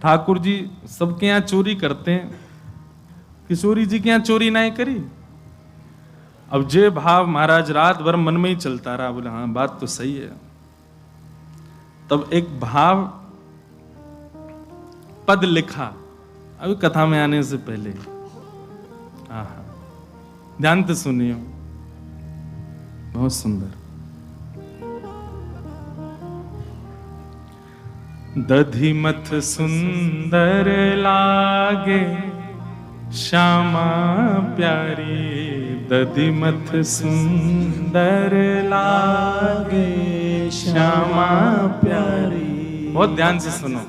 ठाकुर जी सबके यहाँ चोरी करते हैं, किशोरी जी के यहाँ चोरी नहीं करी। अब जे भाव महाराज रात भर मन में ही चलता रहा, बोले हाँ बात तो सही है। तब एक भाव पद लिखा, अभी कथा में आने से पहले। आहा, ध्यान से सुनियो, बहुत सुंदर। दधिमथ सुंदर लागे श्यामा प्यारी, दधिमथ सुंदर लागे श्यामा प्यारी। बहुत ध्यान से सुनो।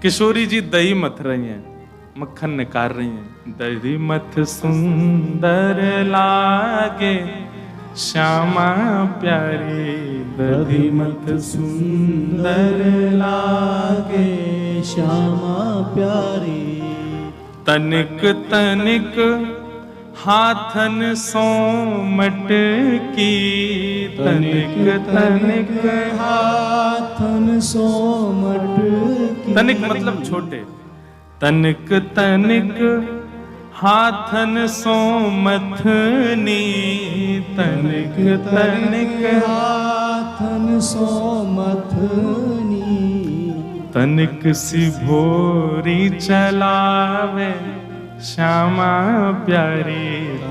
किशोरी जी दही मथ रही हैं, मक्खन निकाल रही हैं। दही मथ सुंदर लागे श्यामा प्यारी, दही मथ सुंदर लागे श्यामा प्यारी। तनिक तनिक हाथन सो मटकी, तनिक तनिक हाथन सो मटकी। तनिक मतलब छोटे। तनिक तनिक हाथन सो मथनी, तनिक तनिक हाथन सो मथनी। तनिक सी भोरी चलावे श्यामा प्यारी,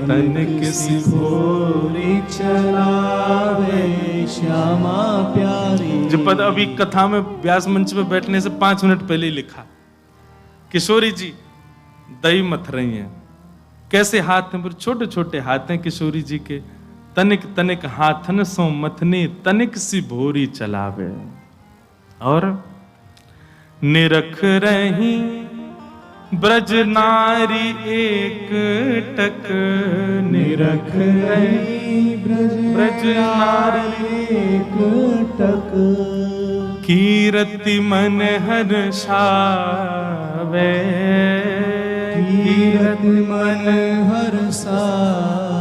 तनिक सी भोरी चलावे श्यामा प्यारी। जो पद अभी कथा में व्यास मंच पे बैठने से 5 मिनट पहले ही लिखा। किशोरी जी दही मथ रही हैं, कैसे हाथ हैं, छोटे छोटे हाथ हैं किशोरी जी के। तनिक तनिक हाथन सो मथनी, तनिक सी भोरी चलावे। और निरख रही ब्रज नारी एक टक, निरख रही ब्रज नारी एक टक। कीरति मन हर्षावे, कीरति मन हर्षावे।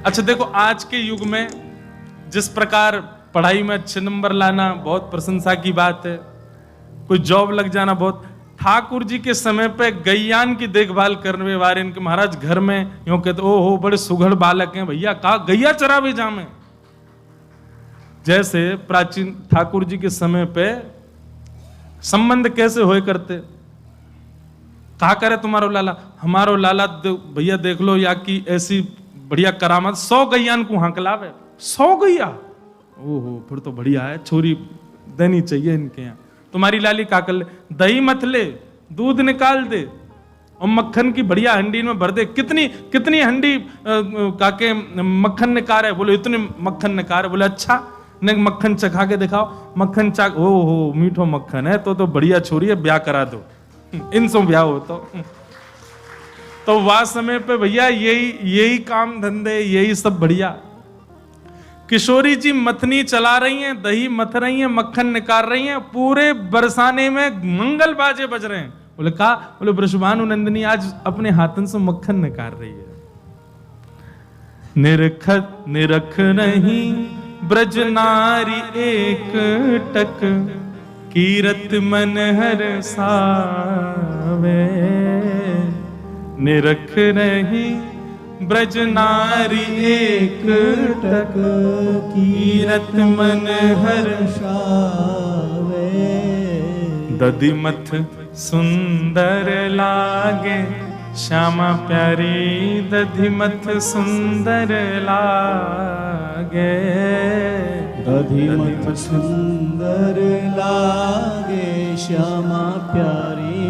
अच्छा देखो, आज के युग में जिस प्रकार पढ़ाई में अच्छे नंबर लाना बहुत प्रशंसा की बात है, कोई जॉब लग जाना बहुत। ठाकुर जी के समय पे गैयान की देखभाल करने वाले इनके महाराज घर में यूं कहते, ओ हो बड़े सुघड़ बालक हैं भैया, कहा गैया चरावे जामे। जैसे प्राचीन ठाकुर जी के समय पे संबंध कैसे होए करते। कहा करे तुम्हारो लाला, हमारो लाला भैया देख लो, या की ऐसी बढ़िया करामत 100 गैयान को हंकलावे। 100 गैया, ओहो फिर तो बढ़िया है, छोरी देनी चाहिए इनके यहाँ। तुम्हारी लाली का कर ले, दही मत ले, दूध निकाल दे और मक्खन की बढ़िया हंडी में भर दे। कितनी कितनी हंडी काके मक्खन निकाल है? बोले इतने मक्खन निकाल है। बोले अच्छा ने मक्खन चखा के दिखाओ। मक्खन चख, ओ हो मीठो मक्खन है, तो बढ़िया छोरी है, ब्याह करा दो, इनसे ब्याह हो। तो वह समय पे भैया यही काम धंधे, यही सब बढ़िया। किशोरी जी मथनी चला रही हैं, दही मथ रही हैं, मक्खन निकाल रही हैं, पूरे बरसाने में मंगल बाजे बज रहे हैं। बोले कहा, बोले वृषभानु नंदिनी आज अपने हाथन से मक्खन निकाल रही है। निरख नहीं ब्रज नारी एक टक, कीरत मन हर्षावे। निरख नहीं ब्रज नारी एक टक, कीरत मन हर्षावे। दधिमथ सुंदर लागे श्यामा प्यारी, दधिमथ सुंदर लागे। दधिमथ सुंदर लागे श्यामा प्यारी,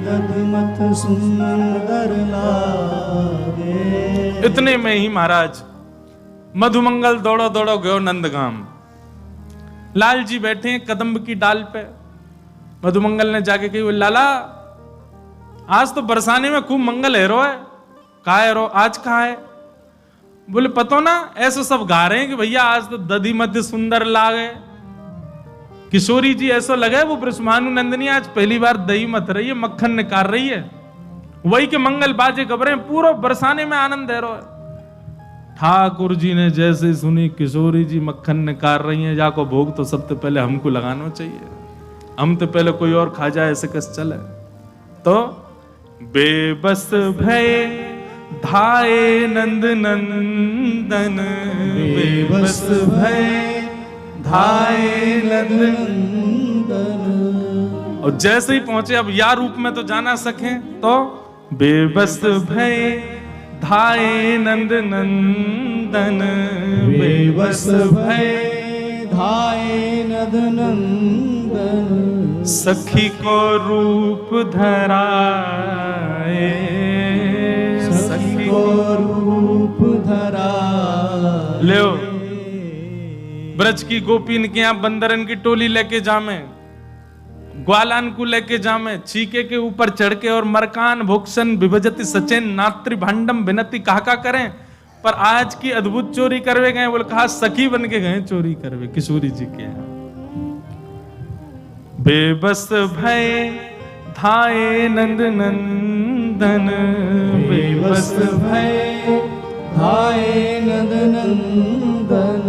दधिमथ सुंदर लागे। इतने में ही महाराज मधुमंगल दौड़ो दौड़ो गयो नंदगाम। लाल जी बैठे हैं कदम्ब की डाल पे। मधुमंगल ने जाके कही, लाला आज तो बरसाने में खूब मंगल है रो है। कहा है रो, आज कहाँ है? बोले पतो ना, ऐसे सब गा रहे हैं कि भैया आज तो दधी मध्य सुंदर लागे। किशोरी जी ऐसा लगा है वो वृषभानु नंदिनी आज पहली बार दही मथ रही है, मक्खन निकाल रही है। वही के मंगल बाजे खबरें, पूरा बरसाने में आनंद है रो है। ठाकुर जी ने जैसे सुनी किशोरी जी मक्खन निकाल रही हैं, जाको भोग तो सबसे पहले हमको लगाना चाहिए। हम तो पहले कोई और खा जाए ऐसे कैसे चले। तो बेबस भय धाये नंद नंदन, बेबस भय धाये नंद नंदन। और जैसे ही पहुंचे, अब या रूप में तो जाना सके, तो बेबस भय धाये नंद नंदन, बेबस भय धाये नंद नंदन। सखी को रूप धराए, सखी को रूप धराए। ले ब्रज की गोपीन के यहाँ बंदरन की टोली लेके जामे, ग्वालान को लेके जामे, चीके के ऊपर चढ़ के और मरकान भोक्सन विभजति सचेन नात्री भांडम विनती कहा करें। पर आज की अद्भुत चोरी करवे गए, बोले कहा सखी बन के गए चोरी करवे किशोरी जी के यहाँ। बेबस भय धाये नंद नंदन, बेबस भय धाये नंद नंदन।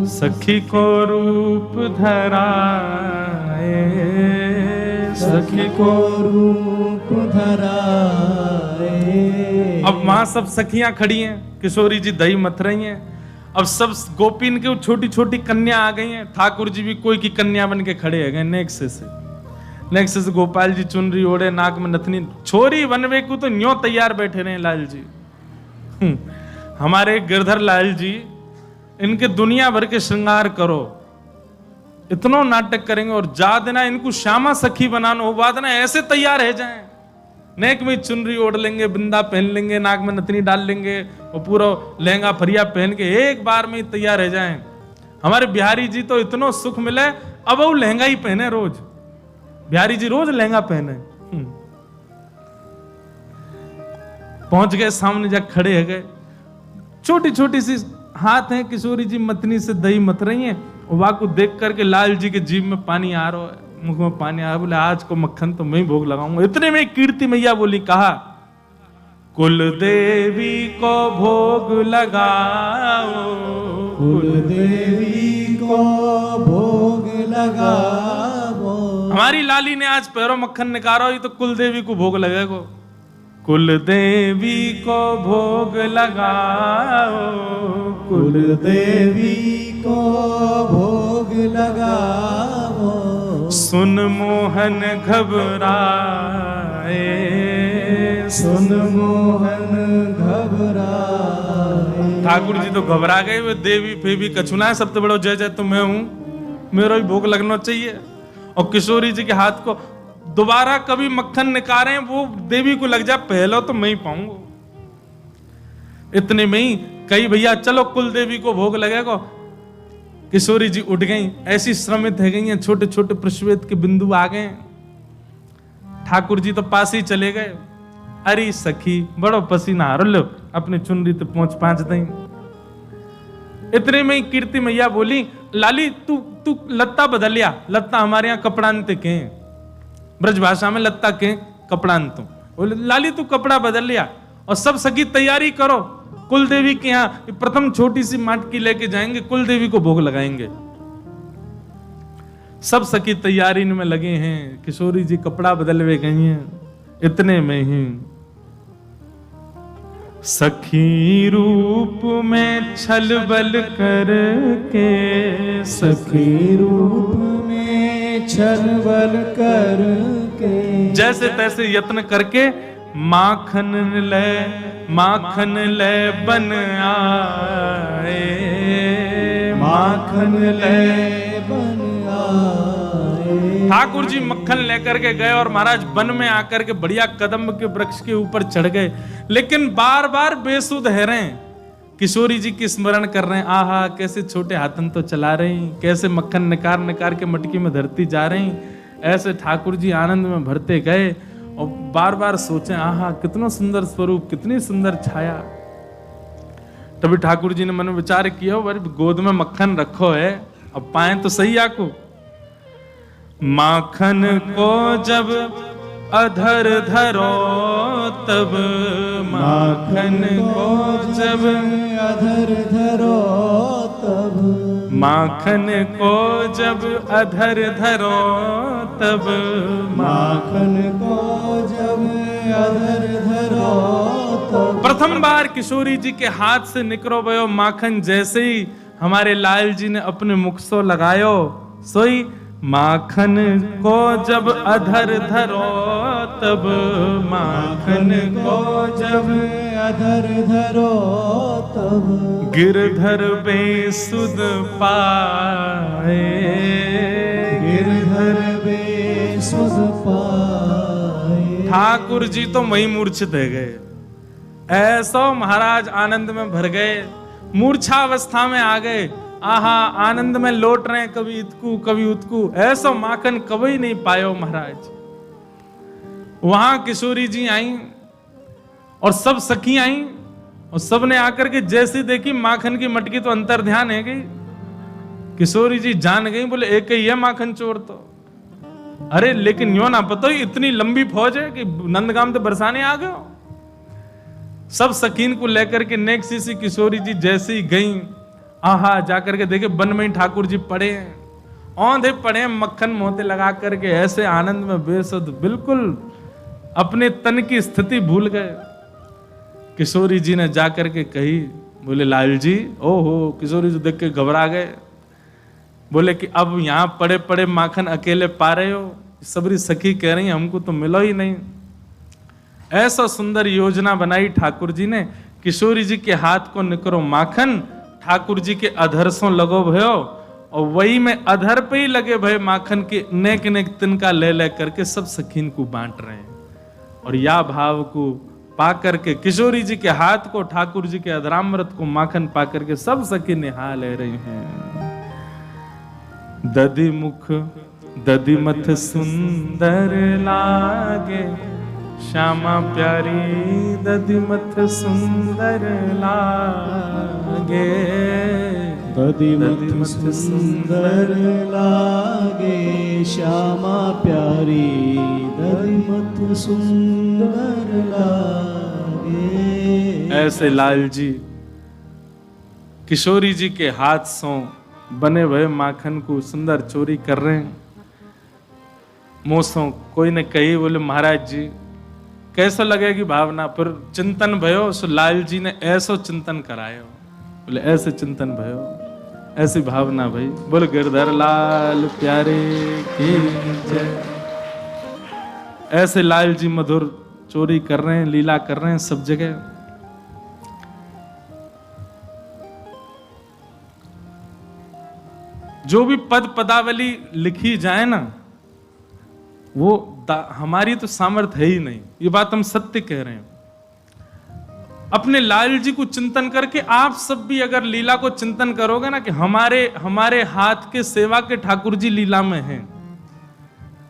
सखी को रूप धराए, सखी को रूप धराए। अब वहां सब सखियां खड़ी हैं, किशोरी जी दही मथ रही हैं। अब सब गोपीन के छोटी छोटी कन्या आ गई हैं, ठाकुर जी भी कोई की कन्या बन के खड़े हैं नेक्से से गोपाल जी चुनरी ओढ़े, नाक में नथनी, छोरी बनवे को तो न्यों तैयार बैठे रहे लाल जी। हमारे गिरधर लाल जी, इनके दुनिया भर के श्रृंगार करो, इतना नाटक करेंगे और जा देना इनको श्यामा सखी बनाना हो, बाद ना ऐसे तैयार है जाए, नेक में चुनरी ओढ़ लेंगे, बिंदा पहन लेंगे, नाक में नथनी डाल लेंगे और पूरा लहंगा फरिया पहन के एक बार में ही तैयार रह जाएं। हमारे बिहारी जी तो इतना सुख मिले, अब वो लहंगा ही पहने रोज, बिहारी जी रोज लहंगा पहने। पहुंच गए सामने, जा खड़े है गए, छोटी छोटी सी हाथ है, किशोरी जी मतनी से दही मत रही हैं। वहां को देख करके लाल जी के जीभ में पानी आ रहा है, मुख में पानी आ रहा, बोले आज को मक्खन तो मैं ही भोग लगाऊंगा। इतने में कीर्ति मैया बोली, कहा कुल देवी को भोग लगाओ, कुल देवी को भोग लगाओ। हमारी लाली ने आज पैरों मक्खन निकालो, ये तो कुल देवी को भोग लगेगा। कुल देवी को भोग लगाओ, कुल देवी को भोग लगाओ। सुन मोहन घबराए, सुन मोहन घबराए। ठाकुर जी तो घबरा गए, वे देवी फेवी कछुना है, सबसे बड़ा जय जय तो मैं हूं, मेरा ही भोग लगना चाहिए। और किशोरी जी के हाथ को दोबारा कभी मक्खन निकालें, वो देवी को लग जाए, पहला तो मैं ही पाऊंगा। इतने में ही कई भैया चलो कुल देवी को भोग लगेगा। किशोरी जी उठ गई, ऐसी श्रमित है गई हैं, छोटे छोटे प्रश्वेत के बिंदु आ गए। ठाकुर जी तो पास ही चले गए। अरे सखी बड़ो पसीना आ लो, अपने चुनरी तो पहुंच दें। इतने में ही कीर्ति मैया बोली, लाली तू लत्ता बदल लिया, लत्ता हमारे यहाँ कपड़ांत के, ब्रज भाषा में लत्ता के कपड़ांत। बोले लाली तू कपड़ा बदल लिया और सब सखी तैयारी करो, कुल देवी के यहाँ प्रथम छोटी सी माटकी लेके जाएंगे, कुल देवी को भोग लगाएंगे। सब सखी तैयारी में लगे हैं, किशोरी जी कपड़ा बदलवे गई हैं। इतने में ही सखी रूप में छल बल करके, सखी रूप में छल बल करके, जैसे तैसे यत्न करके माखन ले बन आए, माखन ले बन आए। ठाकुर जी मक्खन लेकर के गए और महाराज वन में आकर के बढ़िया कदम्ब के वृक्ष के ऊपर चढ़ गए, लेकिन बार बार बेसुध है रहे हैं। किशोरी जी की स्मरण कर रहे हैं, आहा कैसे छोटे हाथन तो चला रही, कैसे मक्खन निकार के मटकी में धरती जा रही। ऐसे ठाकुर जी आनंद में भरते गए और बार बार सोचे, आहा कितना सुंदर स्वरूप, कितनी सुंदर छाया। तभी ठाकुर जी ने मन में विचार किया, गोद में मक्खन रखो है, अब पाए तो सही आको। माखन को जब अधर धरो तब, माखन को जब अधर धरो तब, माखन को जब अधर धरो तब माखन को जब अधर धरो तब। प्रथम बार किशोरी जी के हाथ से निकलो भयो माखन, जैसे ही हमारे लाल जी ने अपने मुख सो लगायो, सोई माखन को जब अधर धरो तब, माखन को जब अधर धरो तब। गिरधर बेसुध पाए, गिरधर बेसुध पाए। ठाकुर जी तो वही मूर्छित हो गए, ऐसो महाराज आनंद में भर गए, मूर्छा अवस्था में आ गए। आहा, आनंद में लौट रहे, कभी इतकू कभी उतकू, ऐसो माखन कभी नहीं पायो महाराज। वहां किशोरी जी आई और सब सखी आई और सब ने आकर के जैसी देखी माखन की मटकी तो अंतर ध्यान है गई। किशोरी जी जान गई, बोले एक ही है माखन चोर तो। अरे लेकिन यो ना पता इतनी लंबी फौज है कि नंदगाम तो बरसाने आ गए। सब सकीन को लेकर के नेक्स्ट सी किशोरी जी जैसे ही गई, आहा जाकर के देखे वन में ही ठाकुर जी पड़े हैं, औंधे पड़े हैं, मक्खन मोते लगा करके ऐसे आनंद में बेसुध, बिल्कुल अपने तन की स्थिति भूल गए। किशोरी जी ने जाकर के कही, बोले लाल जी, ओहो। किशोरी जी देख के घबरा गए, बोले कि अब यहां पड़े पड़े माखन अकेले पा रहे हो, सबरी सखी कह रही हमको तो मिलो ही नहीं। ऐसा सुंदर योजना बनाई ठाकुर जी ने, किशोरी जी के हाथ को निकरो माखन, ठाकुर जी के अधर सो लगो भयो, और वही में अधर पे ही लगे भय माखन के नेक नेक तिनका ले ले करके सब सखीन को बांट रहे हैं। और या भाव को पा करके किशोरी जी के हाथ को, ठाकुर जी के अधरामृत को माखन पा करके सब सखी निहा ले रही हैं। दधि मुख दधि मथ सुंदर लागे, श्यामा प्यारी दधि मथ सुंदर लागे। दधि मथ सुंदर लागे, श्यामा प्यारी दधि मथ सुंदर लागे। ऐसे लाल जी किशोरी जी के हाथ से बने हुए माखन को सुंदर चोरी कर रहे हैं। मोसों कोई ने कही, बोले महाराज जी कैसा लगेगी भावना, पर चिंतन भयो। सो लाल जी ने ऐसो चिंतन करायो, बोले ऐसे चिंतन भयो, ऐसी भावना भाई। बोले गिरधर लाल प्यारे की जय। ऐसे लाल जी मधुर चोरी कर रहे हैं, लीला कर रहे हैं सब जगह। जो भी पद पदावली लिखी जाए ना, वो हमारी तो सामर्थ्य है ही नहीं, ये बात हम सत्य कह रहे हैं। अपने लाल जी को चिंतन करके आप सब भी अगर लीला को चिंतन करोगे ना कि हमारे हाथ के सेवा के ठाकुर जी लीला में हैं,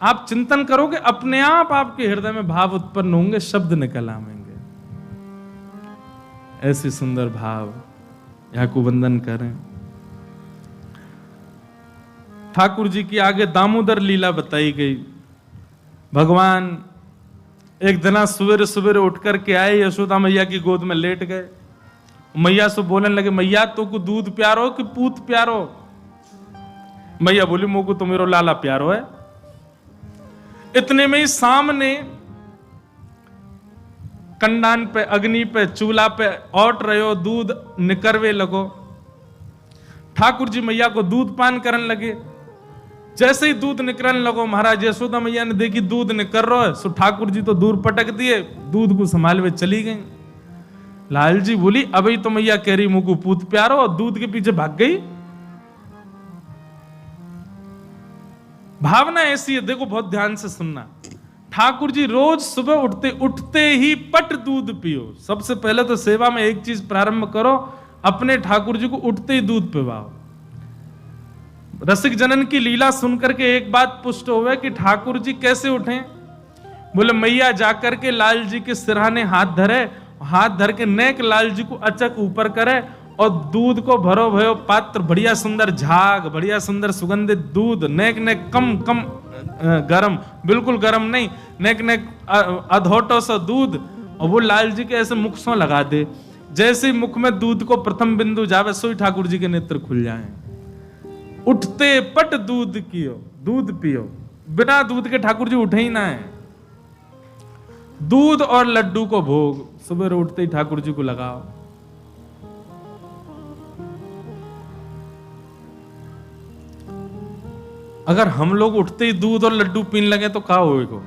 आप चिंतन करोगे, अपने आप आपके हृदय में भाव उत्पन्न होंगे, शब्द निकल आएंगे। ऐसे सुंदर भाव यहाँ को वंदन करें। ठाकुर जी की आगे दामोदर लीला बताई गई। भगवान एक दिन सवेरे सवेरे उठ करके आए, यशोदा मैया की गोद में लेट गए। मैया से बोलने लगे, मैया तो को दूध प्यारो कि पूत प्यारो? मैया बोली, मोको तो मेरो लाला प्यारो है। इतने में ही सामने कंडान पे, अग्नि पे, चूल्हा पे औट रहे हो, दूध निकरवे लगो। ठाकुर जी मैया को दूध पान करने लगे। जैसे ही दूध निकलने लगो, महाराज यशोदा मैया ने देखी दूध निकल रहा है, सो ठाकुर जी तो दूर पटक दिए, दूध को संभालवे चली गई। लाल जी बोली, अभी तो मैया कह रही मुझको पूत प्यारो, और दूध के पीछे भाग गई। भावना ऐसी है, देखो बहुत ध्यान से सुनना। ठाकुर जी रोज सुबह उठते ही पट दूध पियो। सबसे पहले तो सेवा में एक चीज प्रारंभ करो, अपने ठाकुर जी को उठते ही दूध पिवाओ। रसिक जनन की लीला सुनकर के एक बात पुष्ट हुए कि ठाकुर जी कैसे उठे। बोले मैया जाकर के लाल जी के सिरहाने हाथ धरे, हाथ धर के नेक लाल जी को अचक ऊपर करे और दूध को भरो भयो पात्र, बढ़िया सुंदर झाग, बढ़िया सुंदर सुगंधित दूध, नेक नेक कम कम गरम, बिल्कुल गरम नहीं, नेक नेक अधोटो सा दूध, और वो लाल जी के ऐसे मुख से लगा दे। जैसे ही मुख में दूध को प्रथम बिंदु जावे, सोई ठाकुर जी के नेत्र खुल जाए। उठते पट दूध कियो, दूध पियो। बिना दूध के ठाकुर जी उठे ही ना है। दूध और लड्डू को भोग सुबह उठते ही ठाकुर जी को लगाओ। अगर हम लोग उठते ही दूध और लड्डू पीने लगे तो क्या होएगा?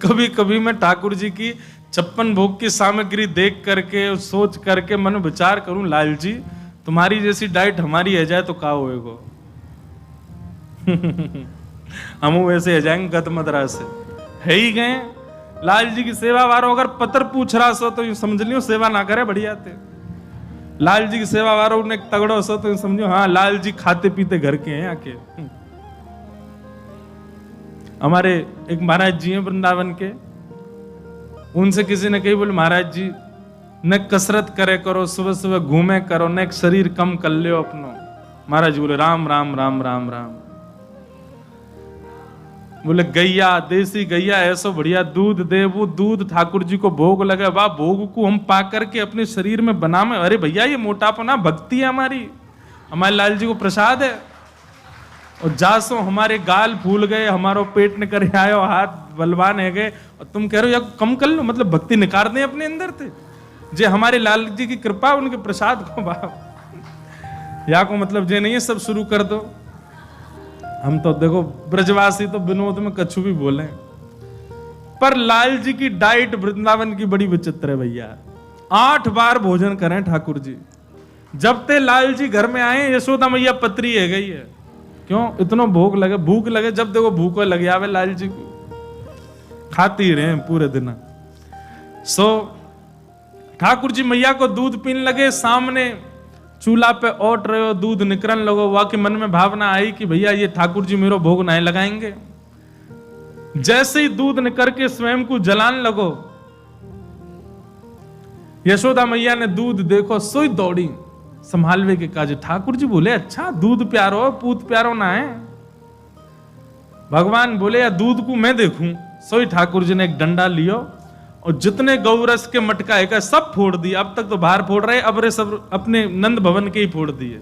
कभी कभी मैं ठाकुर जी की 56 भोग की सामग्री देख करके, सोच करके मन विचार करूं, लाल जी तुम्हारी जैसी डाइट हमारी है जाए तो क्या होएगा? हम वैसे आ जाएंगे गत मदरा से है ही गए। लाल जी की सेवा वारो अगर पत्र पूछ रहा सो तो यूं समझ लियो सेवा ना करे बढ़िया थे। लाल जी की सेवा वारो ने तगड़ो सो तो यूं समझो हाँ लाल जी खाते पीते घर के हैं आके। हमारे एक महाराज जी हैं वृंदावन के, उनसे किसी ने कही बोले महाराज जी न कसरत करे करो, सुबह सुबह घूमे करो, न एक शरीर कम कर लियो अपनो। महाराज जी बोले राम राम राम राम राम। बोले गैया, देसी गैया ऐसो बढ़िया दूध दे, वो दूध ठाकुर जी को भोग लगे, वाह भोग को हम पा करके अपने शरीर में बनावे। अरे भैया ये मोटापा ना भक्ति है हमारी, हमारे लाल जी को प्रसाद है। और जासो हमारे गाल फूल गए, हमारो पेट ने करे आयो, हाथ बलवान है गए, और तुम कह रहे हो या कम कर लो, मतलब भक्ति निकाल दें अपने अंदर थे। जे हमारे लाल जी की कृपा, उनके प्रसाद को बाप या को मतलब जे नहीं है सब शुरू कर दो। हम तो देखो ब्रजवासी तो विनोद में कछु भी बोले, पर लाल जी की डाइट वृंदावन की बड़ी विचित्र है भैया। 8 बार भोजन करें ठाकुर जी। जब ते लाल जी घर में आए यशोदा मैया पत्री है गई है, क्यों इतना भूख लगे, भूख लगे जब देखो भूख लगे आवे लाल जी को, खाती रहे पूरे दिन। सो ठाकुर जी मैया को दूध पीने लगे, सामने चूल्हा पे ओट रहे हो, दूध निकरन लगो, वहां के मन में भावना आई कि भैया ये ठाकुर जी मेरो भोग नहीं लगाएंगे। जैसे ही दूध निकर के स्वयं को जलान लगो, यशोदा मैया ने दूध देखो सोई दौड़ी संभालवे के काज। ठाकुर जी बोले अच्छा दूध प्यारो पूत प्यारो ना है। भगवान बोले या दूध को मैं देखूं। सोई ठाकुर जी ने एक डंडा लियो और जितने गौरस के मटका है सब फोड़ दिए। अब तक तो बाहर फोड़ रहे, अब रे सब अपने नंद भवन के ही फोड़ दिए।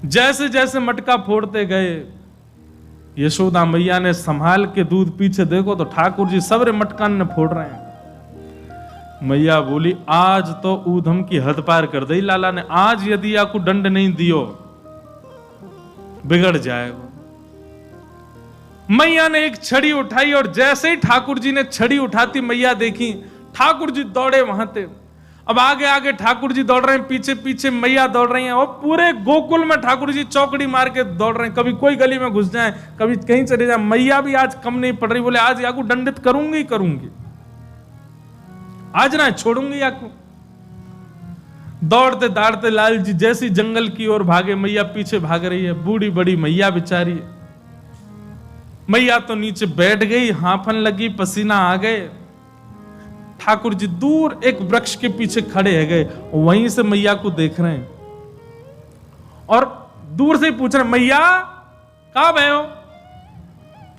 जैसे जैसे मटका फोड़ते गए, यशोदा मैया ने संभाल के दूध पीछे देखो तो ठाकुर जी सबरे मटकान ने फोड़ रहे हैं। मैया बोली आज तो ऊधम की हद पार कर दी लाला ने, आज यदि आपको दंड नहीं दियो बिगड़ जाएगा। मैया ने एक छड़ी उठाई और जैसे ही ठाकुर जी ने छड़ी उठाती मैया देखी, ठाकुर जी दौड़े वहां थे। अब आगे आगे ठाकुर जी दौड़ रहे हैं, पीछे पीछे मैया दौड़ रही हैं, और पूरे गोकुल में ठाकुर जी चौकड़ी मार के दौड़ रहे हैं। कभी कोई गली में घुस जाए, कभी कहीं चले जाए, मैया भी आज कम नहीं पड़ रही। बोले आज याकू दंडित करूंगी करूंगी, आज ना छोड़ूंगी याकू। दौड़ते दौड़ते लाल जी जैसी जंगल की ओर भागे, मैया पीछे भाग रही है। बूढ़ी बड़ी मैया बेचारी, मैया तो नीचे बैठ गई, हांफन लगी, पसीना आ गए। ठाकुर जी दूर एक वृक्ष के पीछे खड़े है गए, वहीं से मैया को देख रहे हैं और दूर से ही पूछ रहे मैया कहां गए हो,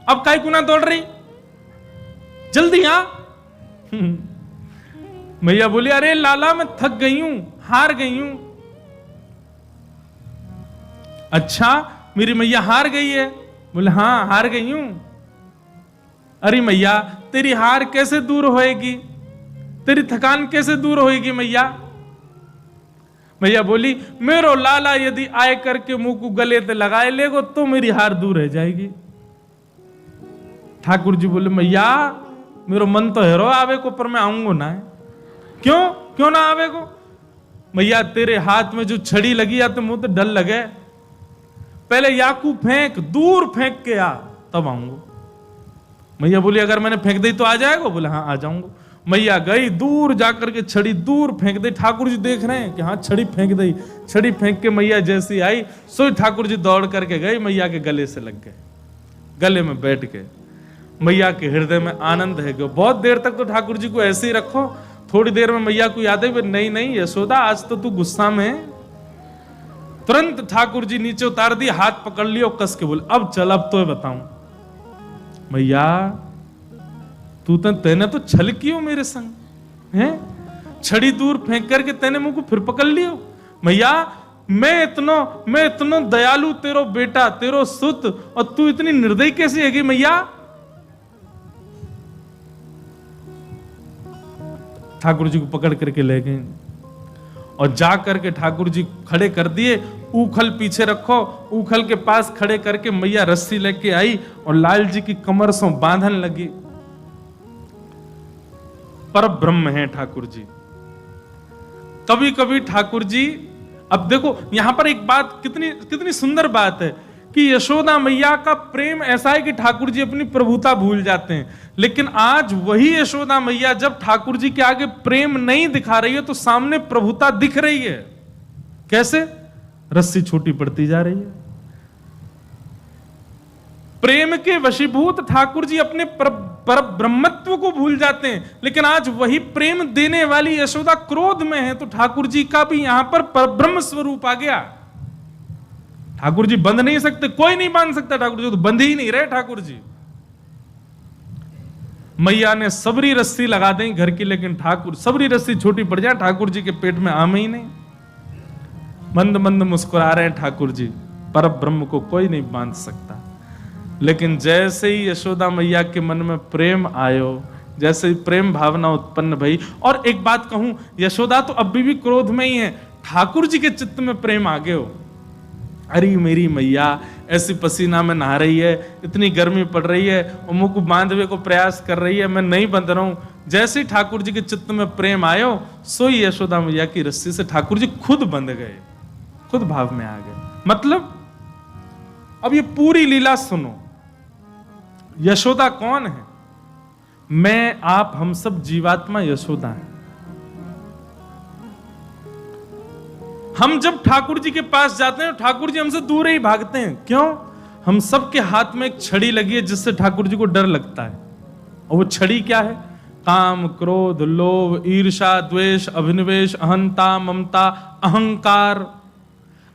अब काहे को ना दौड़ रही, जल्दी आ। मैया बोली अरे लाला मैं थक गई हूं, हार गई हूं। अच्छा मेरी मैया हार गई है? बोले हाँ हार गई हूं। अरे मैया तेरी हार कैसे दूर होएगी, तेरी थकान कैसे दूर होएगी मैया? मैया बोली मेरो लाला यदि आए करके मुंह को गले ते लगाए लेगो तो मेरी हार दूर रह जाएगी। ठाकुर जी बोले मैया मेरो मन तो हेरो आवे को, पर मैं आऊंगा ना। क्यों क्यों ना आवे को? मैया तेरे हाथ में जो छड़ी लगी या तो मुंह तो डर लगे, पहले याकू फेंक, दूर फेंक के आ तब आऊंगा। मैया बोली अगर मैंने फेंक दी तो आ जाएगा? बोले हाँ आ जाऊंगा। मैया गई दूर जाकर के छड़ी दूर फेंक दी। ठाकुर जी देख रहे हैं कि हाँ छड़ी फेंक दी। छड़ी फेंक के मैया जैसी आई सो ठाकुर जी दौड़ करके गई, मैया के गले से लग गए, गले में बैठ गए। मैया के हृदय में आनंद है। बहुत देर तक तो ठाकुर जी को ऐसे ही रखो, थोड़ी देर में मैया को याद है नहीं नहीं यशोदा आज तो तू गुस्सा में। तुरंत ठाकुर जी नीचे उतार दी, हाथ पकड़ लियो, कस के बोले अब चल, अब तो बताऊं। मैया तेने तो छल कियो मेरे संग हैं, छड़ी दूर फेंक करके तेने मुझको फिर पकड़ लियो। मैया मैं इतनो दयालु तेरो बेटा, तेरो सुत, और तू इतनी निर्दयी कैसी हैगी मैया? ठाकुर जी को पकड़ करके ले गए और जा करके ठाकुर जी खड़े कर दिए। उखल पीछे रखो, उखल के पास खड़े करके मैया रस्सी लेके आई और लाल जी की कमर से बांधन लगी। पर ब्रह्म है ठाकुर जी। कभी कभी ठाकुर जी, अब देखो यहां पर एक बात, कितनी सुंदर बात है कि यशोदा मैया का प्रेम ऐसा है कि ठाकुर जी अपनी प्रभुता भूल जाते हैं। लेकिन आज वही यशोदा मैया जब ठाकुर जी के आगे प्रेम नहीं दिखा रही है तो सामने प्रभुता दिख रही है। कैसे? रस्सी छोटी पड़ती जा रही है। प्रेम के वशीभूत ठाकुर जी अपने पर ब्रह्मत्व को भूल जाते हैं। लेकिन आज वही प्रेम देने वाली यशोदा क्रोध में है तो ठाकुर जी का भी यहां पर परब्रह्म स्वरूप आ गया। ठाकुर जी बंध नहीं सकते, कोई नहीं बांध सकता ठाकुर जी, तो बंध ही नहीं रहे ठाकुर जी। मैया ने सबरी रस्सी लगा दी घर की, लेकिन ठाकुर सबरी रस्सी छोटी पड़ जाए, ठाकुर जी के पेट में आम ही नहीं। मंद मंद मुस्कुरा रहे हैं ठाकुर जी, पर ब्रह्म को कोई नहीं बांध सकता। लेकिन जैसे ही यशोदा मैया के मन में प्रेम आयो, जैसे ही प्रेम भावना उत्पन्न भई, और एक बात कहूं, यशोदा तो अभी भी क्रोध में ही है, ठाकुर जी के चित्त में प्रेम आ गए हो। अरे मेरी मैया ऐसी पसीना में नहा रही है, इतनी गर्मी पड़ रही है, और मुंह को बांधने को प्रयास कर रही है, मैं नहीं बंध रहा हूं। जैसे ही ठाकुर जी के चित्त में प्रेम आयो, सोई यशोदा मैया की रस्सी से ठाकुर जी खुद बंध गए, खुद भाव में आ गए। मतलब अब ये पूरी लीला सुनो। यशोदा कौन है? मैं, आप, हम सब जीवात्मा यशोदा है। हम जब ठाकुर जी के पास जाते हैं ठाकुर जी हमसे दूर ही भागते हैं। क्यों? हम सबके हाथ में एक छड़ी लगी है जिससे ठाकुर जी को डर लगता है। और वो छड़ी क्या है? काम, क्रोध, लोभ, ईर्ष्या, द्वेष, अभिनिवेश, अहंता, ममता, अहंकार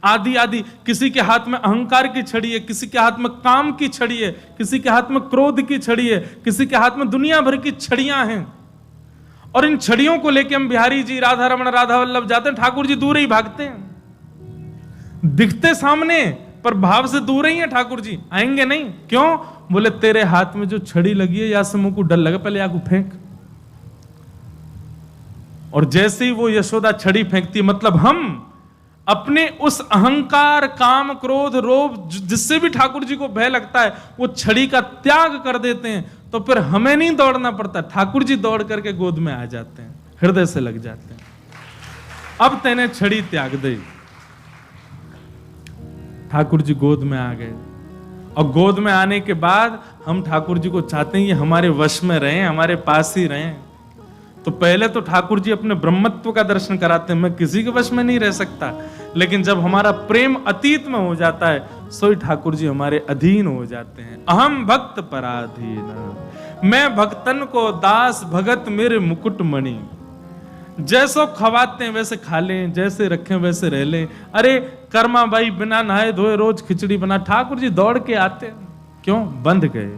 आदि आदि। किसी के हाथ में अहंकार की छड़ी है, किसी के हाथ में काम की छड़ी है, किसी के हाथ में क्रोध की छड़ी है, किसी के हाथ में दुनिया भर की छड़ियां हैं। और इन छड़ियों को लेके हम बिहारी जी, राधा रमण, राधा वल्लभ जाते हैं, ठाकुर जी दूर ही भागते हैं। दिखते सामने पर भाव से दूर ही है ठाकुर जी, आएंगे नहीं। क्यों? बोले तेरे हाथ में जो छड़ी लगी है या से मुंह को डर लगा, पहले या को फेंक। और जैसे ही वो यशोदा छड़ी फेंकती, मतलब हम अपने उस अहंकार, काम, क्रोध, लोभ जिससे भी ठाकुर जी को भय लगता है, वो छड़ी का त्याग कर देते हैं। तो फिर हमें नहीं दौड़ना पड़ता, ठाकुर जी दौड़ करके गोद में आ जाते हैं, हृदय से लग जाते हैं। अब तेने छड़ी त्याग दे। ठाकुर जी गोद में आ गए, और गोद में आने के बाद हम ठाकुर जी को चाहते हैं ये हमारे वश में रहें, हमारे पास ही रहें। तो पहले तो ठाकुर जी अपने ब्रह्मत्व का दर्शन कराते हैं, मैं किसी के वश में नहीं रह सकता। लेकिन जब हमारा प्रेम अतीत में हो जाता है, सोई ठाकुर जी हमारे अधीन हो जाते हैं। अहम भक्त पराधीन, मैं भक्तन को दास, भगत मेरे मुकुट मणि। जैसो खवाते हैं वैसे खा लें, जैसे रखें वैसे रह लें। अरे कर्मा भाई बिना नहाए धोए रोज खिचड़ी बना, ठाकुर जी दौड़ के आते हैं। क्यों? बंध गए।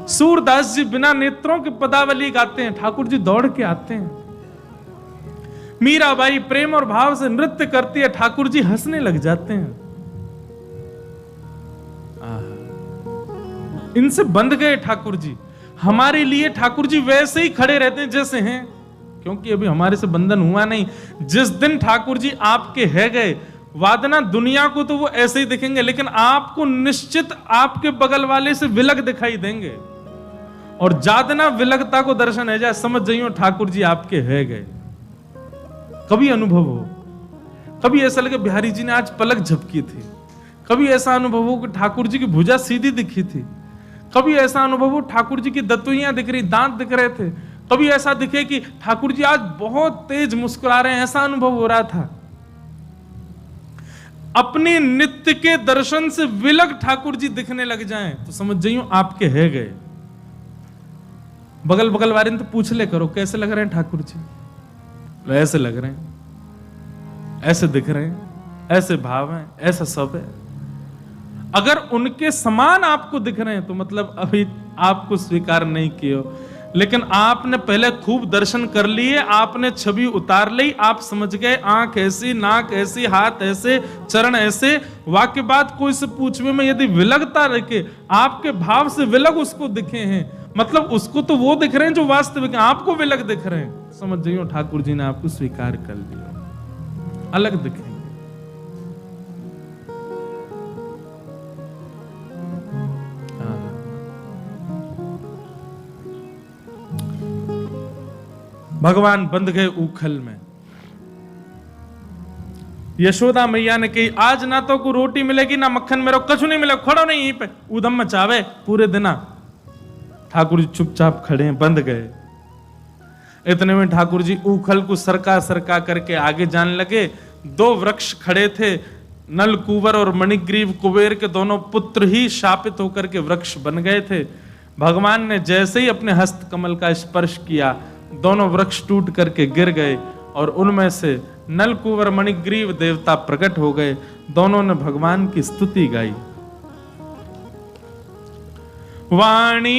सूरदास जी बिना नेत्रों की पदावली गाते हैं, ठाकुर जी दौड़ के आते हैं। मीराबाई प्रेम और भाव से नृत्य करती है, ठाकुर जी हंसने लग जाते हैं। इनसे बंध गए ठाकुर जी। हमारे लिए ठाकुर जी वैसे ही खड़े रहते हैं जैसे हैं, क्योंकि अभी हमारे से बंधन हुआ नहीं। जिस दिन ठाकुर जी आपके है गए, वादना दुनिया को तो वो ऐसे ही दिखेंगे, लेकिन आपको निश्चित आपके बगल वाले से विलग दिखाई देंगे। और जादना विलगता को दर्शन है जाए, समझ जाइयो ठाकुर जी आपके है गए। कभी अनुभव हो, कभी ऐसा लगे बिहारी जी ने आज पलक झपकी थी, कभी ऐसा अनुभव हो कि ठाकुर जी की भुजा सीधी दिखी थी, कभी ऐसा अनुभव हो ठाकुर जी की दतुइयां दिख रही, दांत दिख रहे थे, कभी ऐसा दिखे कि ठाकुर जी आज बहुत तेज मुस्कुरा रहे हैं, ऐसा अनुभव हो रहा था। अपने नित्य के दर्शन से विलग ठाकुर जी दिखने लग जाएं तो समझ जाइयो आपके है गए। बगल बगल वाले ने तो पूछ ले करो कैसे लग रहे हैं ठाकुर जी, ऐसे लग रहे हैं, ऐसे दिख रहे हैं, ऐसे भाव हैं, ऐसा सब है। अगर उनके समान आपको दिख रहे हैं तो मतलब अभी आपको स्वीकार नहीं किए हो। लेकिन आपने पहले खूब दर्शन कर लिए, आपने छवि उतार ली, आप समझ गए आंख ऐसी, नाक ऐसी, हाथ ऐसे, चरण ऐसे। वाक्य बात कोई से पूछवे में यदि विलगता रखे, आपके भाव से विलग उसको दिखे हैं, मतलब उसको तो वो दिख रहे हैं जो वास्तविक है, आपको विलग दिख रहे हैं, समझ जाइए ठाकुर जी ने आपको स्वीकार कर लिया, अलग दिखेंगे। भगवान बंध गए उखल में। यशोदा मैया ने कही आज ना तो को रोटी मिलेगी ना मक्खन, मेरे कछु नहीं मिलेगा, खड़ो नहीं यहीं पे, उदम मचावे पूरे दिना। ठाकुर जी चुपचाप खड़े हैं, बंध गए। इतने में ठाकुर जी उखल को सरका सरका करके आगे जाने लगे। दो वृक्ष खड़े थे, नल कुंवर और मणिग्रीव कुबेर के दोनों पुत्र ही शापित होकर के वृक्ष बन गए थे। भगवान ने जैसे ही अपने हस्त कमल का स्पर्श किया, दोनों वृक्ष टूट करके गिर गए और उनमें से नल कुंवर मणिग्रीव देवता प्रकट हो गए। दोनों ने भगवान की स्तुति गाई। वाणी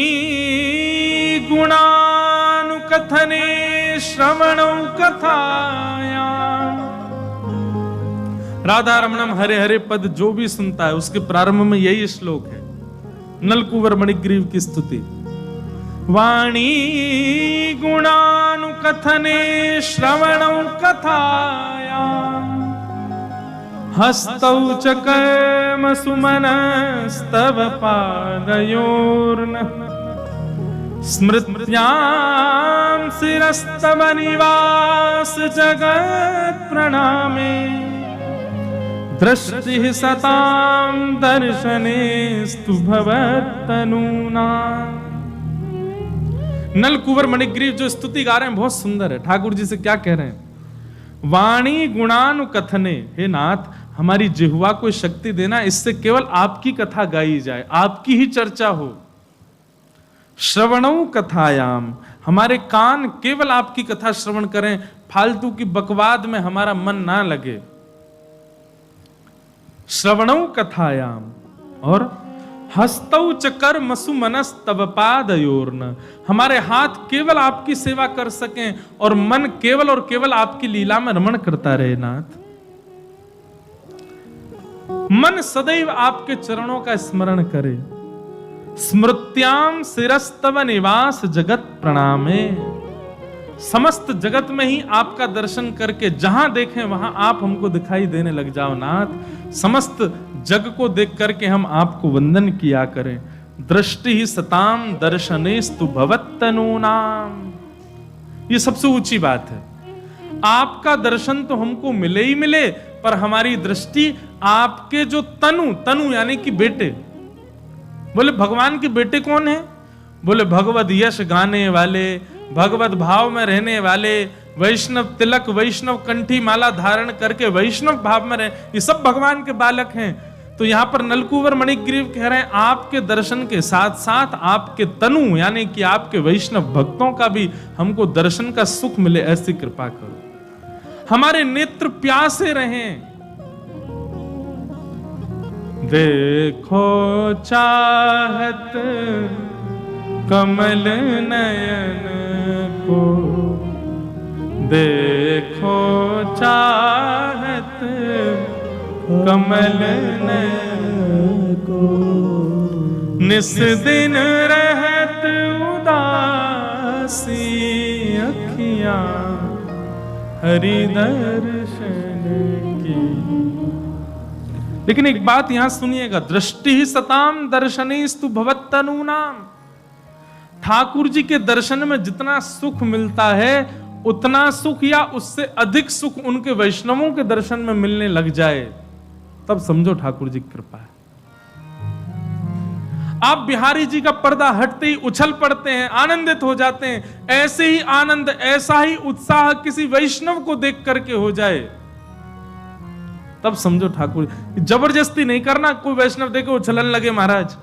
गुणानुकथने श्रवणौ कथाया। राधा रमणम हरे हरे पद जो भी सुनता है उसके प्रारंभ में यही श्लोक है, नल कुंवर मणिग्रीव की स्तुति। वाणी गुणानुकथने श्रवणौ कथाया। हस्तौ च कर्म सुमनस्तव पादयोर्न। स्मृत्यां शिरस्तव निवास जगत् प्रणामे। दृष्टि सतां दर्शनेस्तु भवत्तनूना। नल कुंवर मणिग्रीव जो स्तुति गा रहे हैं बहुत सुंदर है। ठाकुर जी से क्या कह रहे हैं? वाणी गुणानुकथने, हे नाथ हमारी जिह्वा को शक्ति देना, इससे केवल आपकी कथा गाई जाए, आपकी ही चर्चा हो। श्रवणौ कथायाम, हमारे कान केवल आपकी कथा श्रवण करें, फालतू की बकवाद में हमारा मन ना लगे। श्रवणौ कथायाम। और हस्तौ च कर्म सुमनस्तव पादयोर्न, हमारे हाथ केवल आपकी सेवा कर सकें और मन केवल और केवल आपकी लीला में रमण करता रहे। नाथ मन सदैव आपके चरणों का स्मरण करे। स्मृत्याम शिरस्तव निवास जगत प्रणामे। समस्त जगत में ही आपका दर्शन करके जहां देखें वहां आप हमको दिखाई देने लग जाओ नाथ। समस्त जग को देख करके हम आपको वंदन किया करें। दृष्टि ही सताम दर्शनेस्तु भवत्तनूनाम। ये सबसे ऊंची बात है। आपका दर्शन तो हमको मिले ही मिले, पर हमारी दृष्टि आपके जो तनु यानी कि बेटे। बोले भगवान के बेटे कौन है? बोले भगवत यश गाने वाले, भगवत भाव में रहने वाले, वैष्णव तिलक, वैष्णव कंठी माला धारण करके वैष्णव भाव में रहे, ये सब भगवान के बालक हैं। तो यहां पर नलकुंवर मणिग्रीव कह रहे हैं आपके दर्शन के साथ साथ आपके तनु यानी कि आपके वैष्णव भक्तों का भी हमको दर्शन का सुख मिले, ऐसी कृपा करो। हमारे नेत्र प्यासे रहें। देखो चाहत कमल नयन को, देखो चाहत कमल नयन को। निस दिन रहत उदासी अखियां हरि दर्शन की। लेकिन एक बात यहां सुनिएगा, दृष्टि ही सताम दर्शनेस्तु भवत्तनूनाम। ठाकुर जी के दर्शन में जितना सुख मिलता है उतना सुख या उससे अधिक सुख उनके वैष्णवों के दर्शन में मिलने लग जाए, तब समझो ठाकुर जी की कृपा है। आप बिहारी जी का पर्दा हटते ही उछल पड़ते हैं, आनंदित हो जाते हैं। ऐसे ही आनंद, ऐसा ही उत्साह किसी वैष्णव को देख करके हो जाए, तब समझो ठाकुर। जबरदस्ती नहीं करना, कोई वैष्णव देखे उछलन लगे महाराज,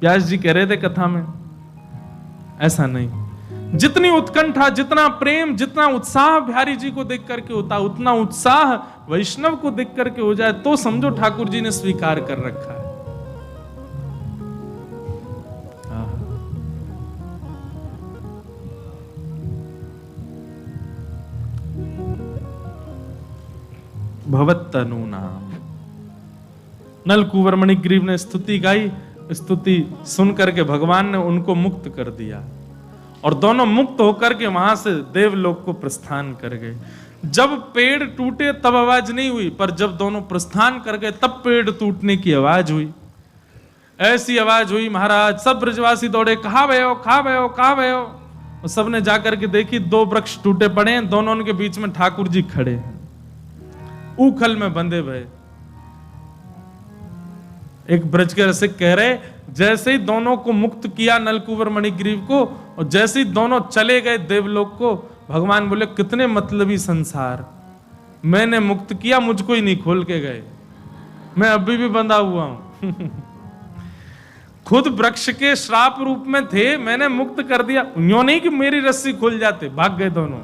व्यास जी कह रहे थे कथा में, ऐसा नहीं। जितनी उत्कंठा, जितना प्रेम, जितना उत्साह बिहारी जी को देख करके होता, उतना उत्साह वैष्णव को देख करके हो जाए, तो समझो ठाकुर जी ने स्वीकार कर रखा है। भवत तनु नाम। नल कुंवर मणिग्रीव ने स्तुति गाई, स्तुति सुन करके भगवान ने उनको मुक्त कर दिया और दोनों मुक्त होकर के वहां से देवलोक को प्रस्थान कर गए। जब पेड़ टूटे तब आवाज नहीं हुई, पर जब दोनों प्रस्थान कर गए तब पेड़ टूटने की आवाज हुई। ऐसी आवाज हुई महाराज, सब ब्रजवासी दौड़े, कहां गए हो, कहां गए हो, कहां गए हो। और सबने जाकर के देखी, दो वृक्ष टूटे पड़े हैं, दोनों के बीच में ठाकुर जी खड़े हैं, ऊखल में बंधे हुए। एक ब्रज के रसिक कह रहे, जैसे ही दोनों को मुक्त किया नलकुंवर मणिग्रीव को, और जैसे ही दोनों चले गए देवलोक को, भगवान बोले कितने मतलबी संसार, मैंने मुक्त किया, मुझको ही नहीं खोल के गए, मैं अभी भी बंधा हुआ हूं। खुद वृक्ष के श्राप रूप में थे, मैंने मुक्त कर दिया, यूं नहीं कि मेरी रस्सी खुल जाते, भाग गए दोनों।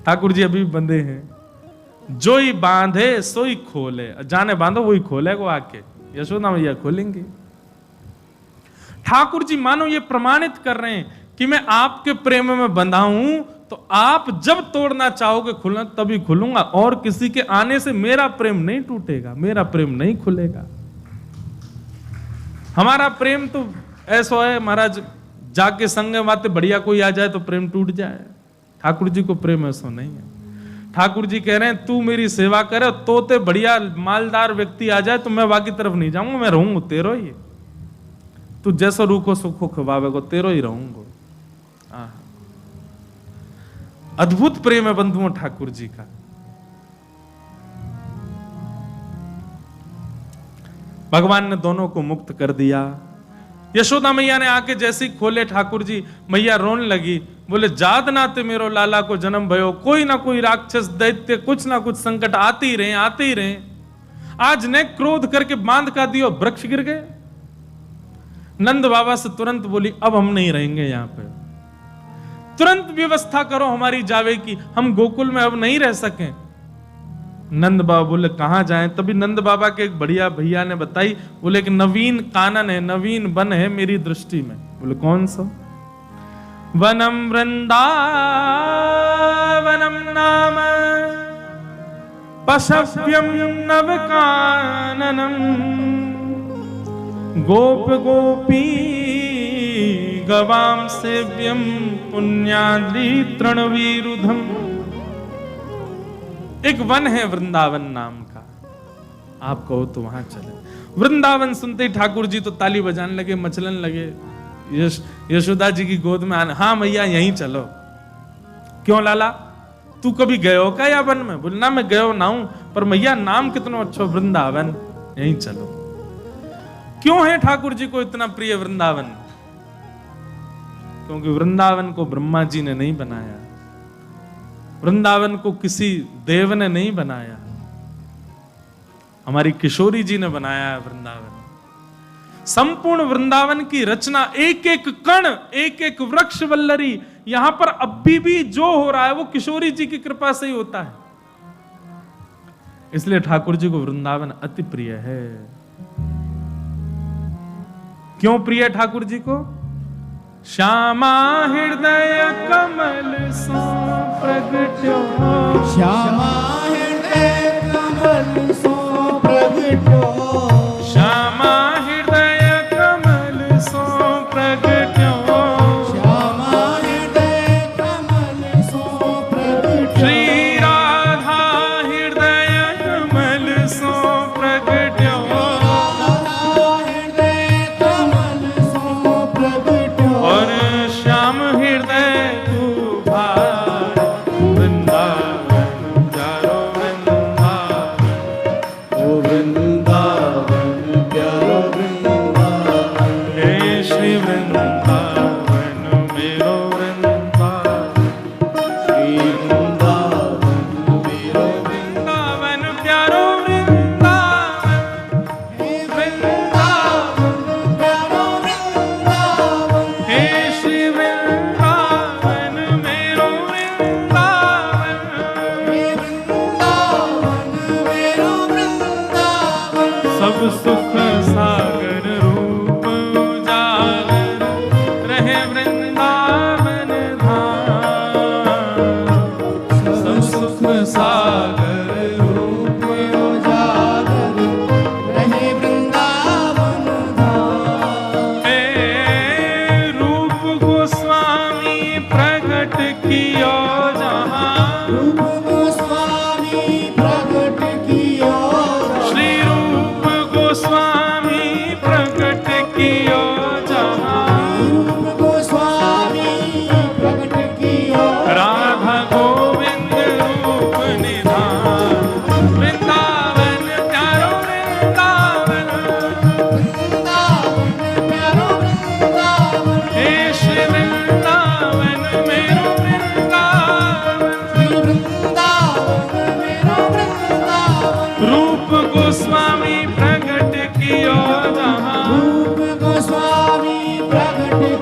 ठाकुर जी अभी भी बंधे हैं। जो ही बांधे सो ही खोले, जाने बांधो वही खोले को आके, यशोदा मैया खोलेंगे। ठाकुर जी मानो ये प्रमाणित कर रहे हैं कि मैं आपके प्रेम में बंधा हूं, तो आप जब तोड़ना चाहोगे खुलना तभी खुलूंगा, और किसी के आने से मेरा प्रेम नहीं टूटेगा, मेरा प्रेम नहीं खुलेगा। हमारा प्रेम तो ऐसा है महाराज, जाके संग बातें बढ़िया कोई आ जाए तो प्रेम टूट जाए। ठाकुर जी को प्रेम ऐसा नहीं है। ठाकुर जी कह रहे हैं तू मेरी सेवा करे, तोते बढ़िया मालदार व्यक्ति आ जाए तो मैं बाकी तरफ नहीं जाऊंगा, मैं रहूंगा तेरो ही। तू जैसा रूखो सुखो खवावे को तेरो ही रहूंगा। अद्भुत प्रेम है बंधुओं ठाकुर जी का। भगवान ने दोनों को मुक्त कर दिया। यशोदा मैया ने आके जैसे ही खोले ठाकुर जी, मैया रोने लगी, बोले जात नाते मेरो लाला को जन्म भयो, कोई ना कोई राक्षस दैत्य कुछ ना कुछ संकट आते ही रहे, आते ही रहे। आज ने क्रोध करके बांध का दियो, वृक्ष गिर गए। नंद बाबा से तुरंत बोली अब हम नहीं रहेंगे यहां पे, तुरंत व्यवस्था करो हमारी जावे की, हम गोकुल में अब नहीं रह सके। नंद बाबा बोले कहां जाएं? तभी नंद बाबा के एक बढ़िया भैया ने बताई, बोले एक नवीन कानन है, नवीन वन है मेरी दृष्टि में। बोले कौन सा? वनम वृंदावनम नाम पशव्यम नव काननम गोप गोपी गवाम सेव्यम पुण्याद्रि तृणवीरुधम। एक वन है वृंदावन नाम का, आप कहो तो वहां चले। वृंदावन सुनते ही ठाकुर जी तो ताली बजाने लगे, मचलन लगे। यशोदा जी की गोद में आने, हाँ मैया यहीं चलो। क्यों लाला, तू कभी गए हो क्या या वन में? बोलना मैं गयो ना हूं, पर मैया नाम कितना अच्छा वृंदावन, यहीं चलो। क्यों है ठाकुर जी को इतना प्रिय वृंदावन? क्योंकि वृंदावन को ब्रह्मा जी ने नहीं बनाया, वृंदावन को किसी देव ने नहीं बनाया, हमारी किशोरी जी ने बनाया है वृंदावन। संपूर्ण वृंदावन की रचना, एक एक कण, एक एक वृक्ष वल्लरी, यहां पर अभी भी जो हो रहा है वो किशोरी जी की कृपा से ही होता है। इसलिए ठाकुर जी को वृंदावन अति प्रिय है। क्यों प्रिय ठाकुर जी को? श्यामा हृदय कमल सो प्रगट्यो, श्यामा हृदय कमल सो प्रगट्यो, श्यामा हृदय कमल सो प्रगट्यो, श्यामा हृदय कमल सो प्रगट्यो, श्री राधा हृदय कमल सो प्रगट्यो, राधा हृदय कमल सो प्रगट्यो, और श्याम हृदय तू भार वृंदावन चारो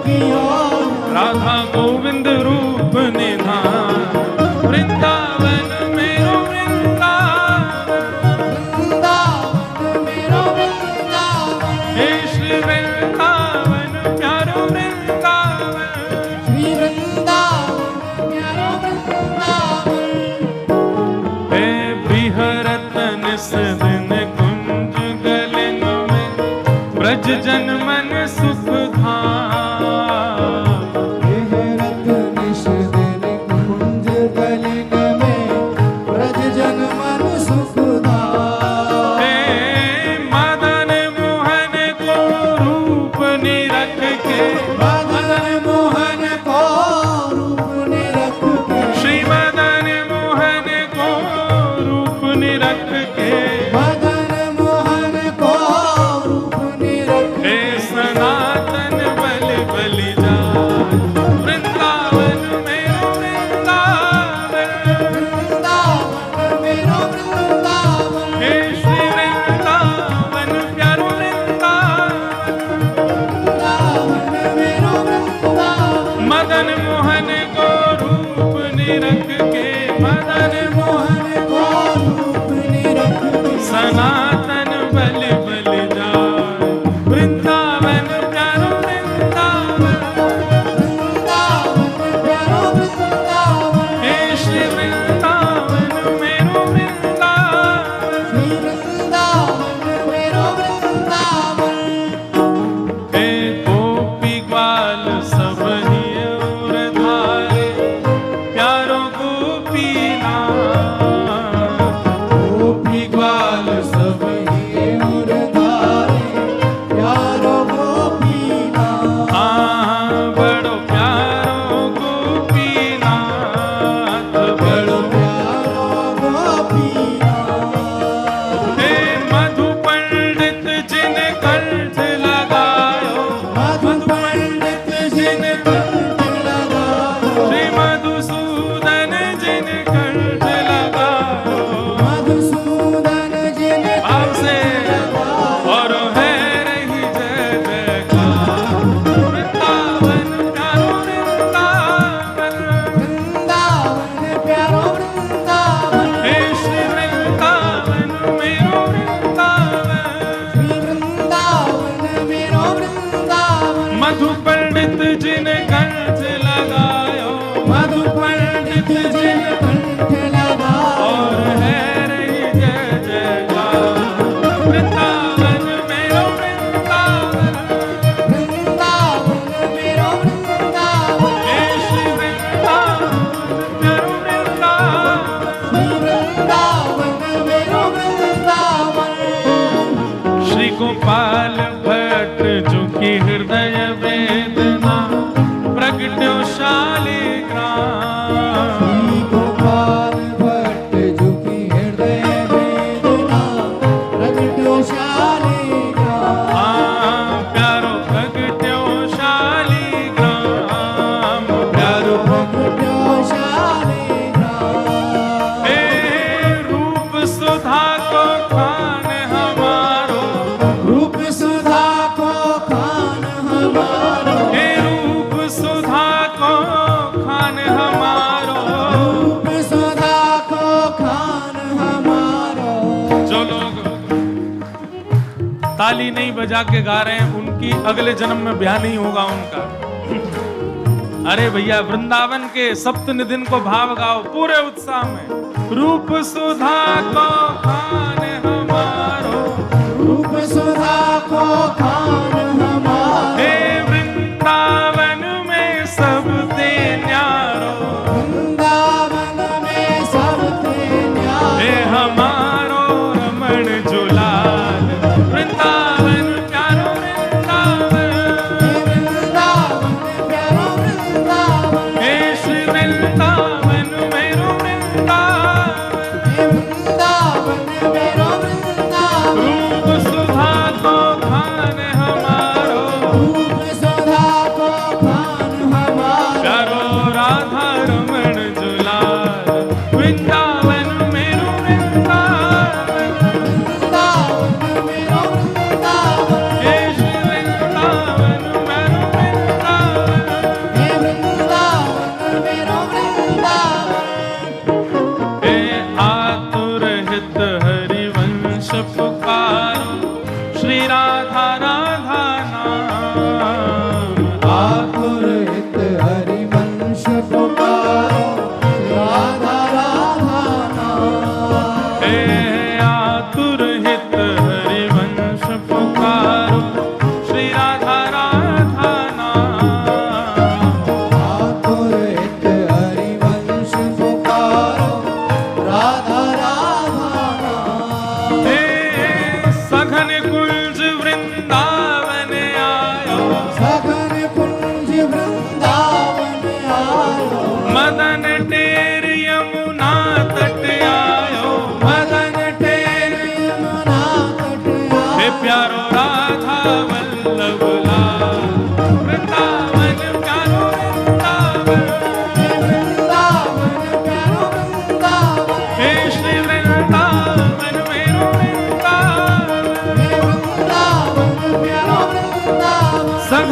किया राधा गोविंद रूप निधान, वृंदावन मेरो वृंदावन, वृंदावन मेरो वृंदावन, हे श्री वृंदावन प्यारो वृंदावन, श्री वृंदावन प्यारो वृंदावन, हे बिहरत निस दिन कुंज गलन में, ब्रज जन मन सुख धाम, हेरत निश दिन कुंज गलन में, ब्रज जन मन सुखदार। हे मदन मोहन को रूप निरख के, मदन मोहन को रूप निरख के, श्री मदन मोहन को रूप निरख के, मदन मोहन को रूप निरख हे सनातन बल बलि जान, वृंदावन मेरो वृंदावन, वृंदावन मेरो वृंदावन, हे श्री वृंदावन प्यारो वृंदावन, वृंदावन मेरो वृंदावन, मदन मोहन को रूप निरख के, मदन मोहन मोहन को रूप निरख के, सनातन बल बलि जान, वृंदावन प्यारो वृंदावन, वृंदावन प्यारो वृंदावन, हे श्री वृंदावन मेरो वृंदावन, श्री वृंदावन मेरो वृंदावन, हे गोपी ग्वाल सब ही और धारे, प्यारो गोपीनाथ, गोपी ग्वाल सब ही और धारे, प्यारो गोपीनाथ, बड़ो प्यारो गोपीनाथ, बड़ो प्यारो गोपीनाथ, हे मधु पंडित जिन कंठ लगायो, मधु पंडित जिन कंठ लगायो, श्री मधुसूदन जिन कंठ लगायो, मधुसूदन जिन भाव से और है रही जय जयकार, वृंदावन प्यारो वृंदावन, वृंदावन प्यारो वृंदावन, हे श्री वृंदावन मेरो वृंदावन, श्री वृंदावन मेरो वृंदावन, मधु पंडित जिन कंठ लगायो, मधु पंडित जिन कंठ लगायो, और है रही जय जयकार, वृंदावन मेरो वृंदावन, वृंदावन मेरो वृंदावन, हे श्री वृंदावन प्यारो वृंदावन, श्री वृंदावन मेरो वृंदावन, श्री गोपाल भट्ट जो की हृदय वेदना, प्रगट्यो शालिग्राम, श्री गोपाल भट्ट जो की हृदय वेदना, प्रगट्यो शालिग्राम, प्यारो प्रगट्यो शालिग्राम, प्यारो प्रगट्यो शालिग्राम, हे रूप सुधा को खान हमारो, रूप सुधा को खान हमारो, हे रूप सुधा को खान हमारो, रूप सुधा को खान हमारो, जो लोग ताली नहीं बजा के गा रहे हैं उनकी अगले जन्म में ब्याह नहीं होगा उनका। अरे भैया वृंदावन के सप्तनिधिन को भाव गाओ पूरे उत्साह में, रूप सुधा को खान हमारो, रूप सुधा को खान हमारो, हे वृंदावन में सबते न्यारो, वृंदावन में सबसे न्यारो, हे हमारो रमण झुलाल, वृंदावन प्यारो वृंदावन, वृंदावन प्यारो वृंदावन, हे श्री वृंदावन मेरो वृंदावन, वृंदावन मेरो वृंदावन, रूप सुधा को खान हमारो, रूप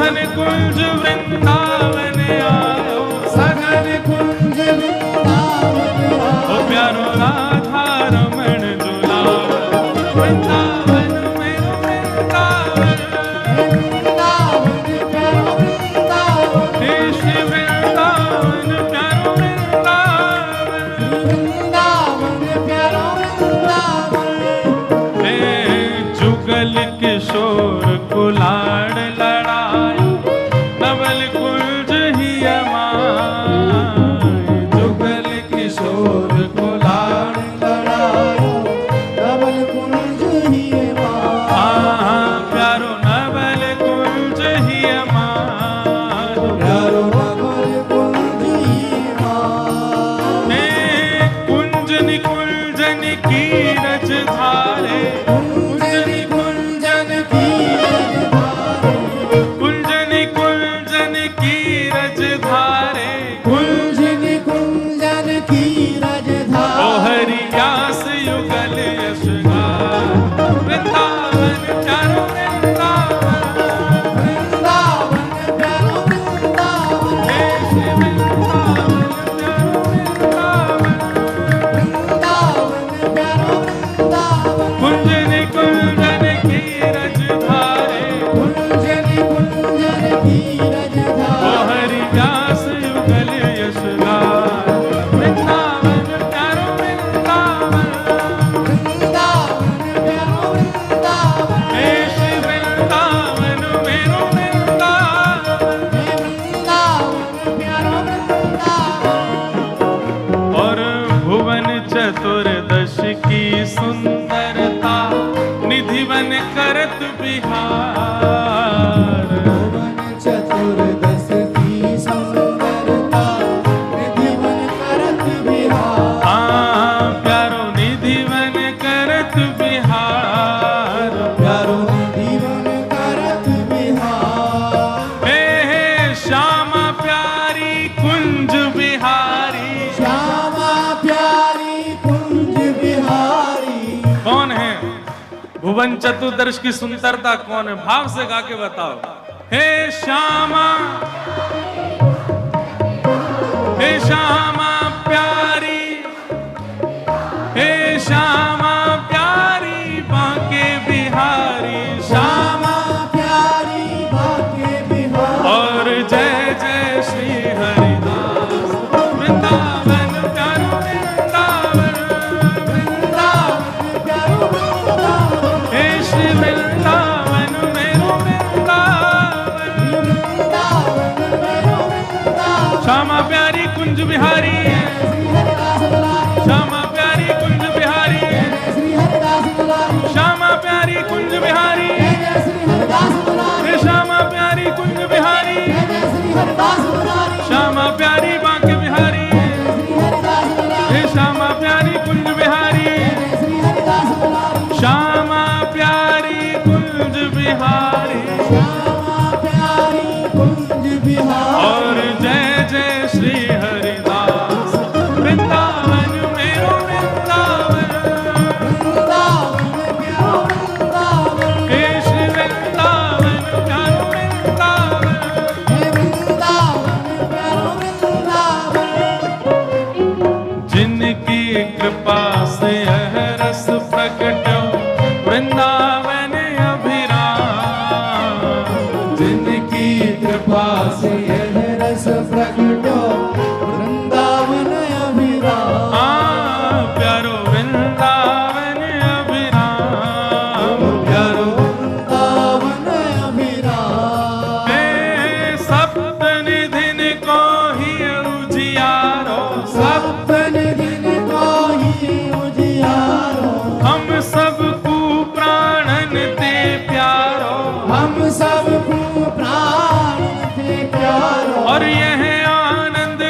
सघन कुंज वृंदावन आयो, सघन कुंज वृंदावन ओ प्यारो राधा रमण झुलावन, वृंदावन मेरो वृंदावन, वृंदावन प्यारो वृंदावन, हे श्री वृंदावन प्यारो वृंदावन, वृंदावन प्यारो वृंदावन, हे जुगल किशोर कुलाड़ लड़ायो, नवल कुंज ही अमाय, जुगल किशोर कुलाड़ लड़ायो नवल कुंज ही प्यारो नवल कुंज ही अमाय, प्यारो नवल कुंज ही हे कुंज निकुंजन की रज धारे, कुंजन कुंजन की रजधारे, कुंजन कुंजन की रज धारे, कुंजन कुंजन की ओ रजधारे, हरि व्यास युगल यश गान, वृंदावन प्यारो वृंदावन, वृंदावन प्यारो वृंदावन, हे श्री वृंदावन प्यारो वृंदावन, वृंदावन प्यारो वृंदावन, कुंजन कुंजन की रज धारे, कुंजन कुंजन की ओ रजधारे, हरि व्यास युगल यश गान, वृंदावन प्यारो वृंदावन, वृंदावन प्यारो वृंदावन, हे श्री वृंदावन मेरो वृंदावन, हे वृंदावन प्यारो वृंदावन, और भुवन चतुर्दश की सुंदरता निधिवन करत बिहार, भुवन चतुर्दश की सुंदरता निधिवन करत बिहार, प्यारो निधिवन करत बिहार, प्यारो निधिवन करत बिहार, हे श्यामा प्यारी कुंज बिहारी, श्यामा प्यारी कुंज बिहारी, कौन है भुवन चतुर्दश की सुंदरता कौन है? भाव से गा के बताओ। हे श्यामा, हे श्यामा प्यारी, हे श्यामा प्यारी बांके बिहारी, श्यामा श्यामा प्यारी बाके बिहार, और जय जय श्री हरिदास, वृंदावन प्यारो वृंदावन, वृंदावन प्यारो वृंदावन, हे श्री वृंदावन मेरो वृंदावन, वृंदावन मेरो वृंदावन, श्यामा प्यारी कुंज बिहारी, श्री हरिदास दुलारी, श्यामा प्यारी कुंज बिहारी, श्री हरिदास दुलारी, श्यामा प्यारी कुंज बिहारी, श्री हरिदास दुलारी, हे श्यामा प्यारी कुंज बिहारी, श्री हरिदास दुलारी, श्यामा प्यारी बांके बिहारी, श्री हरिदास दुलारी, हे श्यामा प्यारी कुंज बिहारी, श्री हरिदास दुलारी, श्यामा प्यारी कुंज बिहारी, श्यामा प्यारी कुंज बिहार, और जय जय श्री हरिदास, वृंदावन मेरो वृंदावन, वृंदावन प्यारो वृंदावन, हे श्री वृंदावन प्यारो वृंदावन, हे वृंदावन प्यारो वृंदावन, जिनकी कृपा से यह रस प्रकटो वृंदावन अभिराम, जिनकी कृपा से यह रस प्रकटो वृंदावन अभिराम, प्यारो वृंदावन अभिराम, प्यारो वृंदावन अभिराम, हे सप्त निधिन को ही उजियारो, सप्तनिधिन को ही उजियारो, हम सबको प्राणन ते प्यारो, हम सबको प्राण थे प्यारो, और यह आनंद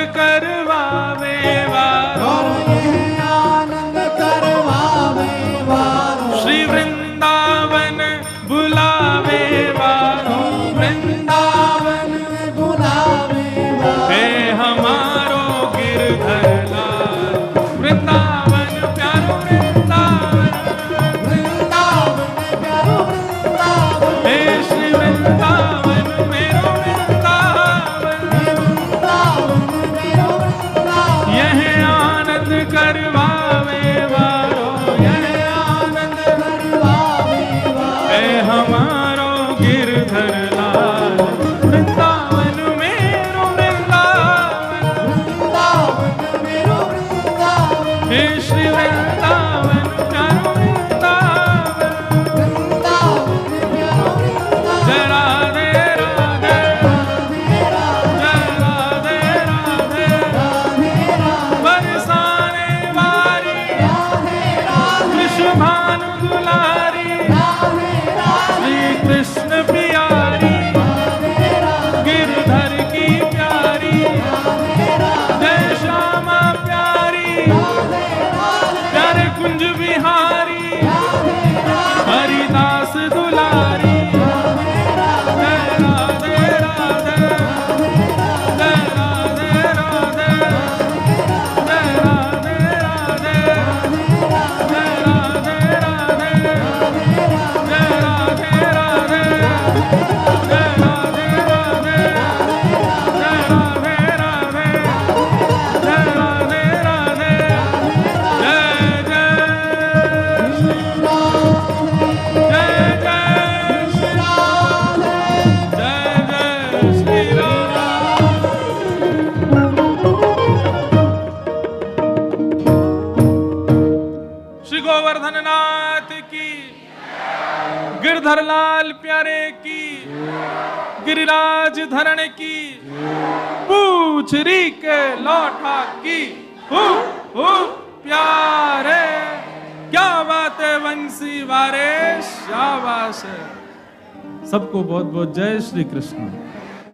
राज धरण की, पूछ री के लौटा की, प्यारे, क्या बात है वंशी वारे, शाबाश है। सबको बहुत बहुत जय श्री कृष्ण।